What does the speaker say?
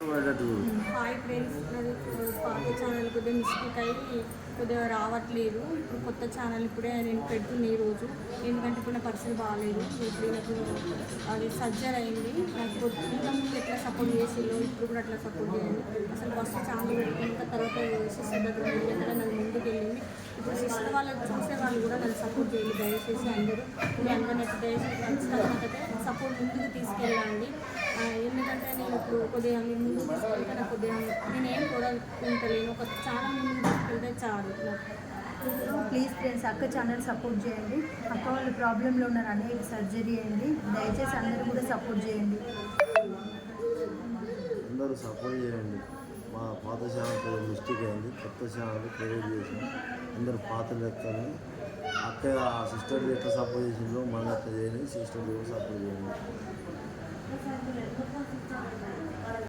Hi friends, నాది పాత channel కొద్దిగా మిస్టేక్ అయ్యి కొద్దిగా రావట్లేదు. ఇప్పుడు కొత్త ఛానల్ ఇప్పుడే నేను పెడుతుంది ఈరోజు. ఎందుకంటే ఇప్పుడు నా పరిస్థితి బాగాలేదు. ఇప్పుడు నాకు అది సర్జరీ అయింది. నాకు ఇంతకుముందు ఎట్లా సపోర్ట్ చేసిందో ఇప్పుడు కూడా అట్లా సపోర్ట్ చేయండి. అసలు ఫస్ట్ ఛానల్ పెట్టుకున్న తర్వాత సిస్టర్ దగ్గర వెళ్ళి నన్ను ముందుకు వెళ్ళింది. ఇప్పుడు సిస్టర్ వాళ్ళకి చూసే వాళ్ళు కూడా నన్ను సపోర్ట్ చేయాలి దయచేసి అందరూ. మీ అందరినీ దయచేసి ఖచ్చితంగా సపోర్ట్ ముందుకు తీసుకెళ్ళండి. ఎందుకంటే నేను ఇప్పుడు కొద్దిగా మీ ముందు తీసుకెళ్తే నాకు కొద్దిగా నేనేం కోరుకుంటలేను. ఒక ఛానల్ ముందు తీసుకెళ్తే చాలు నాకు. ప్లీజ్ ఫ్రెండ్స్, అక్క ఛానల్ సపోర్ట్ చేయండి. అక్క వాళ్ళు ప్రాబ్లంలో ఉన్నారు, అనేక సర్జరీ అయింది. దయచేసి అందరూ కూడా సపోర్ట్ చేయండి. అందరూ సపోర్ట్ చేయండి. మా పాత ఛానల్ మిస్టేక్ అయింది, కొత్త ఛానల్ క్రియేట్ చేసి అందరూ పాత లెక్కని అక్క సిస్టర్ ఎట్లా సపోర్ట్ చేసిందో మనం ఎట్లా చేయండి, సిస్టర్ సపోర్ట్ చేయండి.